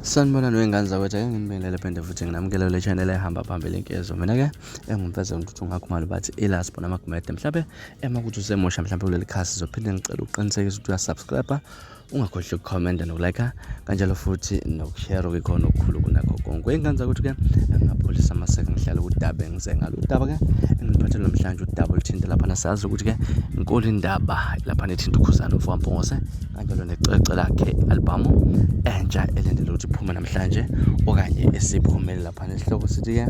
Sanibonani wengane zakwethu, ake nginibingelele phinde futhi nginamukele le channel ehamba phambili inkezo. Mina-ke engumfeza ngithuthi ungakhumalo bathi ilasibona amagumede mhlawumbe emakuthi usemusha mhlawumbe kuleli khasi sizophinde ngicela uqinisekisa ukuthi uyasubscribe, ungakhohlwa ukukhomenta nokulike kanjalo futhi nokushare okukhona okukhulu kunakho konke. Wengane zakwethu-ke ngingapholisa amaseke ngihlala udaba engize ngalo udaba-ke engiliphathele namhlanje udaba oluthinta laphana. Sazi ukuthi-ke inkulu indaba laphana ethinta uKhuzani umfokampongose kanjalo necece lakhe albhamu entsha elendele ukuthi iphume namhlanje okanye esiphumele laphana. Isihloko sithi-ke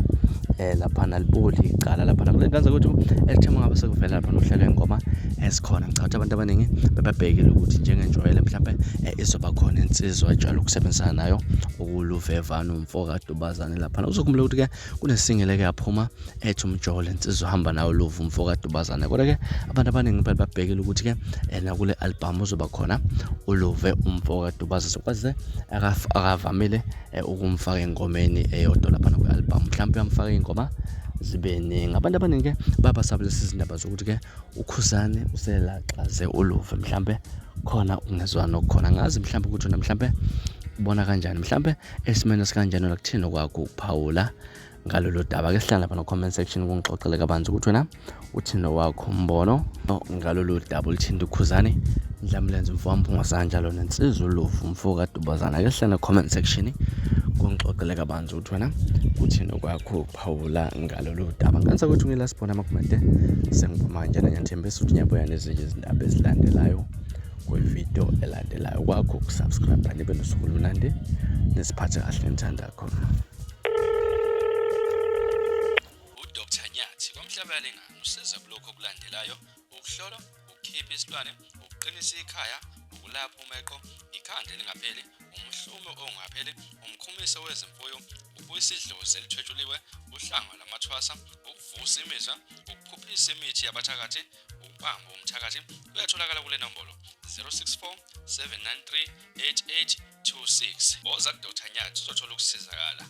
laphana liboli icala laphana kule ngane zakwethu elithema ngabe sekuvela lapha nohlelo lwengoma esikhona. Ngicabanga abantu abaningi bebabhekile ukuthi njengenjwayelo mhlawumbe izoba khona insizwa ejwayele ukusebenzisana nayo uLuve umfokadubazane laphana. Uzokhumbula ukuthi-ke kunesingile-ke yaphuma ethi umjolo insizwa uhamba nayo uLuve umfokadubazane. Kodwa-ke abantu abaningi babhekile ukuthi-ke nakule album uzoba khona uLuve umfokadubazane. Sokwazi akavamile ukumfaka engomeni eyodwa laphana kwi-album, mhlawumbe uyamfaka ingoma zibe ningi. Abantu abaningi babasaba lezi zindaba zokuthi-ke uKhuzani uselaxaze uLuve, mhlawumbe khona ukungezwani okukhona. Ngazi mhlawumbe ukuthi wena mhlawumbe ubona kanjani, mhlawumbe esimeni esikanjani kuthini okwakho ukuphawula ngalolu daba. Ke sihlala lapha no comment section ukungixoxela kabanzi ukuthi wena uthini wakho umbono ngalolu daba oluthinta uKhuzani Mdlamlenze umfokampongose njalo nensizwa uLuve umfokadubazane. Ke sihlala no comment section ukungixoxela kabanzi ukuthi wena uthini okwakho ukuphawula ngalolu daba. Ngenza ukuthi ngilasibona amagumede sengiphuma nje nanyethembisa ukuthi ngiyabuya nezinye izindaba ezilandelayo kwivideo elandelayo. Kwakho ukusubscribe nibe nosuku olunandi nesiphathe kahle nithanda khona. Dr. Nyathi kwamhlabela lengane usiza kulokho okulandelayo: ukuhlola, ukukhipha isilwane, ukuqinisa ikhaya, ukulapha umeqo, ikhanda elingapheli, umhlume ongapheli, umkhumiso wezimfuyo, ukubuyisa idlozi elithwetshuliwe, uhlanga lamathwasa, ukuvusa imizwa, ukuphuphisa imithi yabathakathi, ukubamba umthakathi. Uyatholakala kule nombolo 064 793 8826. Woza kuDr. Nyathi uzothola ukusizakala.